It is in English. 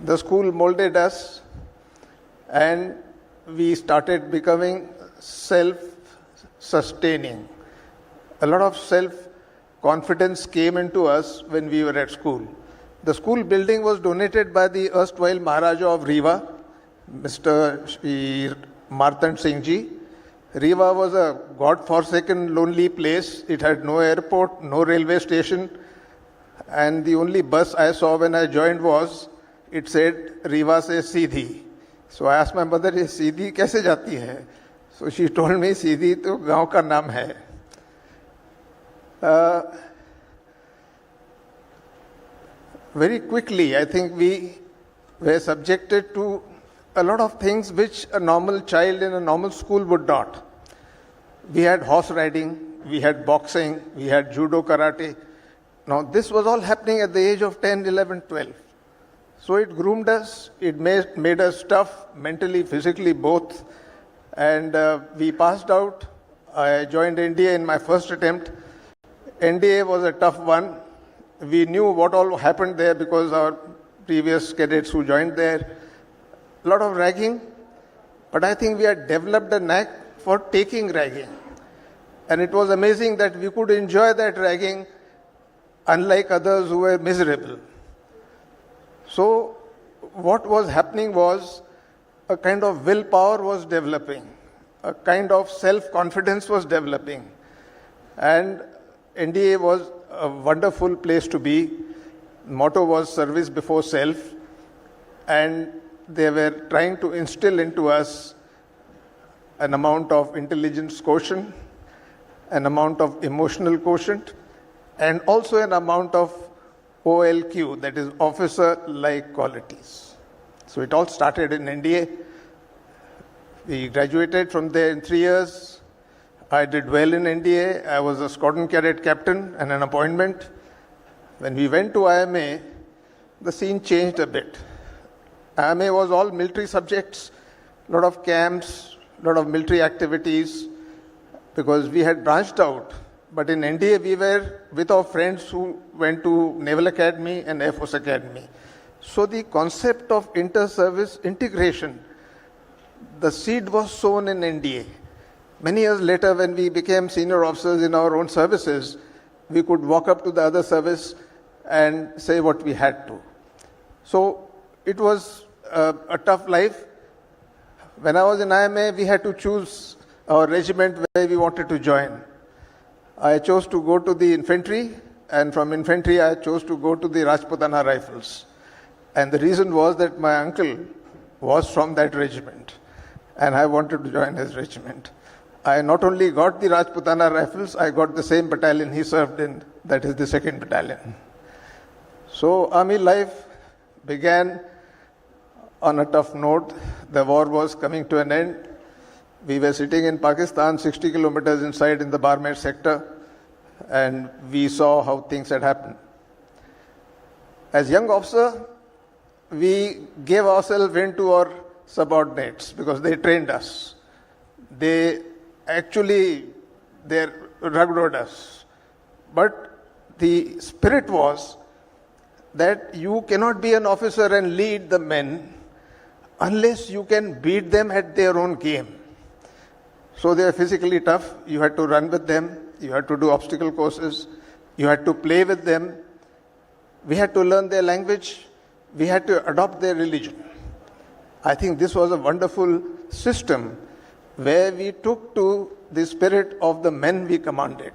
The school molded us and we started becoming self-sustaining. A lot of self-confidence came into us when we were at school. The school building was donated by the erstwhile Maharaja of Rewa, Mr. Shri Martand Singh Ji. Rewa was a God-forsaken, lonely place. It had no airport, no railway station, and the only bus I saw when I joined was, it said, Rewa se Seedhi. So I asked my mother, ये सीधी कैसे जाती है? So she told me, सीधी तो गांव का नाम है. Very quickly, I think we were subjected to a lot of things which a normal child in a normal school would not. We had horse riding, we had boxing, we had judo, karate. Now this was all happening at the age of 10, 11, 12. So it groomed us, it made us tough, mentally, physically, both. And we passed out. I joined NDA in my first attempt. NDA was a tough one. We knew what all happened there because our previous cadets who joined there, a lot of ragging. But I think we had developed a knack for taking ragging. And it was amazing that we could enjoy that ragging unlike others who were miserable. So what was happening was a kind of willpower was developing, a kind of self-confidence was developing. And NDA was a wonderful place to be. Motto was service before self. And they were trying to instill into us an amount of intelligence quotient, an amount of emotional quotient, and also an amount of OLQ, that is officer-like qualities. So it all started in NDA. We graduated from there in 3 years. I did well in NDA. I was a squadron cadet captain and an appointment. When we went to IMA, the scene changed a bit. IMA was all military subjects, a lot of camps, a lot of military activities, because we had branched out. But in NDA, we were with our friends who went to Naval Academy and Air Force Academy. So the concept of inter-service integration, the seed was sown in NDA. Many years later, when we became senior officers in our own services, we could walk up to the other service and say what we had to. So it was a tough life. When I was in IMA, we had to choose our regiment where we wanted to join. I chose to go to the infantry, and from infantry I chose to go to the Rajputana Rifles. And the reason was that my uncle was from that regiment, and I wanted to join his regiment. I not only got the Rajputana Rifles, I got the same battalion he served in, that is the 2nd Battalion. So army life began on a tough note. The war was coming to an end. We were sitting in Pakistan, 60 kilometers inside in the Barmer sector, and we saw how things had happened. As young officer, we gave ourselves in to our subordinates because they trained us. They ragged us. But the spirit was that you cannot be an officer and lead the men unless you can beat them at their own game. So they were physically tough. You had to run with them. You had to do obstacle courses. You had to play with them. We had to learn their language. We had to adopt their religion. I think this was a wonderful system where we took to the spirit of the men we commanded.